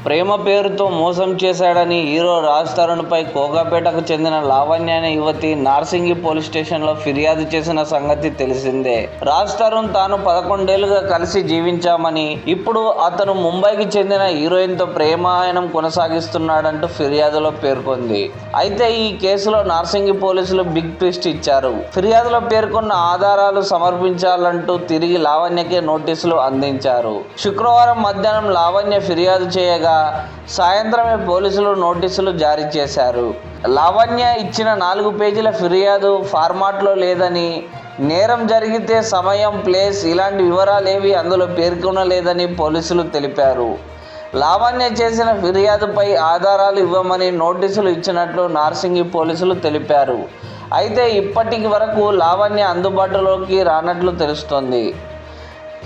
ప్రేమ పేరుతో మోసం చేశాడని హీరో రాజ్ తరుణ్పై కోకాపేటకు చెందిన లావణ్య అనే యువతి నార్సింగి పోలీస్ స్టేషన్లో ఫిర్యాదు చేసిన సంగతి తెలిసిందే. రాజ్ తరుణ్ తాను 11 ఏళ్లుగా కలిసి జీవించామని, ఇప్పుడు అతను ముంబైకి చెందిన హీరోయిన్తో ప్రేమాయణం కొనసాగిస్తున్నాడంటూ ఫిర్యాదులో పేర్కొంది. అయితే ఈ కేసులో నార్సింగి పోలీసులు బిగ్ ట్విస్ట్ ఇచ్చారు. ఫిర్యాదులో పేర్కొన్న ఆధారాలు సమర్పించాలంటూ తిరిగి లావణ్యకే నోటీసులు అందించారు. శుక్రవారం మధ్యాహ్నం లావణ్య ఫిర్యాదు చేయగా సాయంత్రమే పోలీసులు నోటీసులు జారీ చేశారు. లావణ్య ఇచ్చిన 4 పేజీల ఫిర్యాదు ఫార్మాట్లో లేదని, నేరం జరిగితే సమయం, ప్లేస్ ఇలాంటి వివరాలేవి అందులో పేర్కొనలేదని పోలీసులు తెలిపారు. లావణ్య చేసిన ఫిర్యాదుపై ఆధారాలు ఇవ్వమని నోటీసులు ఇచ్చినట్లు నార్సింగి పోలీసులు తెలిపారు. అయితే ఇప్పటి వరకు లావణ్య అందుబాటులోకి రానట్లు తెలుస్తోంది.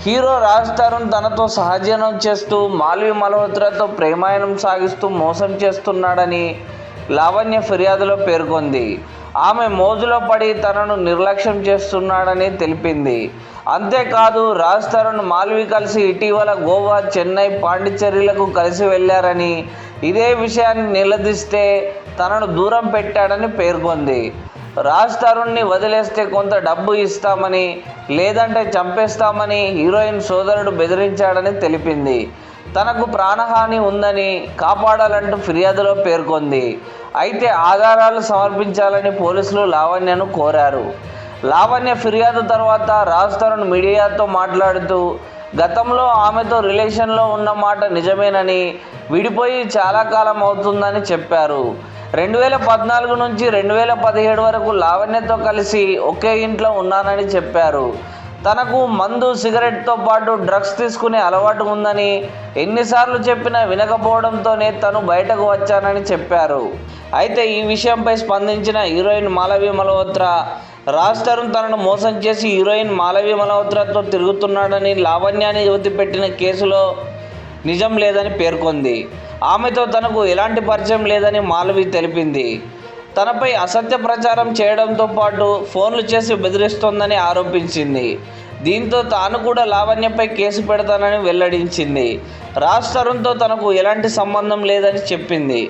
హీరో రాజ్ తరుణ్ తనతో సహజీవనం చేస్తూ మాల్వి మల్హోత్రాతో ప్రేమాయణం సాగిస్తూ మోసం చేస్తున్నాడని లావణ్య ఫిర్యాదులో పేర్కొంది. ఆమె మోజులో పడి తనను నిర్లక్ష్యం చేస్తున్నాడని తెలిపింది. అంతేకాదు రాజ్ తరుణ్, మాల్వి కలిసి ఇటీవల గోవా, చెన్నై, పాండిచ్చేరిలకు కలిసి వెళ్లారని, ఇదే విషయాన్ని నిలదీస్తే తనను దూరం పెట్టాడని పేర్కొంది. రాజ్ తరుణ్ని వదిలేస్తే కొంత డబ్బు ఇస్తామని, లేదంటే చంపేస్తామని హీరోయిన్ సోదరుడు బెదిరించాడని తెలిపింది. తనకు ప్రాణహాని ఉందని కాపాడాలంటూ ఫిర్యాదులో పేర్కొంది. అయితే ఆధారాలు సమర్పించాలని పోలీసులు లావణ్యను కోరారు. లావణ్య ఫిర్యాదు తర్వాత రాజ్ తరుణ్ మీడియాతో మాట్లాడుతూ గతంలో ఆమెతో రిలేషన్లో ఉన్న మాట నిజమేనని, విడిపోయి చాలా కాలం అవుతుందని చెప్పారు. 2014 నుంచి 2017 వరకు లావణ్యతో కలిసి ఒకే ఇంట్లో ఉన్నానని చెప్పారు. తనకు మందు, సిగరెట్తో పాటు డ్రగ్స్ తీసుకునే అలవాటు ఉందని, ఎన్నిసార్లు చెప్పినా వినకపోవడంతోనే తను బయటకు వచ్చానని చెప్పారు. అయితే ఈ విషయంపై స్పందించిన హీరోయిన్ మాల్వి మల్హోత్రా, రాజ్ తరుణ్ తనను మోసం చేసి హీరోయిన్ మాల్వి మల్హోత్రాతో తిరుగుతున్నాడని లావణ్య అనే యువతి పెట్టిన కేసులో నిజం లేదని పేర్కొంది. ఆమెతో తనకు ఎలాంటి పరిచయం లేదని మాల్వి తెలిపింది. తనపై అసత్య ప్రచారం చేయడంతో పాటు ఫోన్లు చేసి బెదిరిస్తోందని ఆరోపించింది. దీంతో తాను కూడా లావణ్యపై కేసు పెడతానని వెల్లడించింది. రాజ్ తరుణ్తో తనకు ఎలాంటి సంబంధం లేదని చెప్పింది.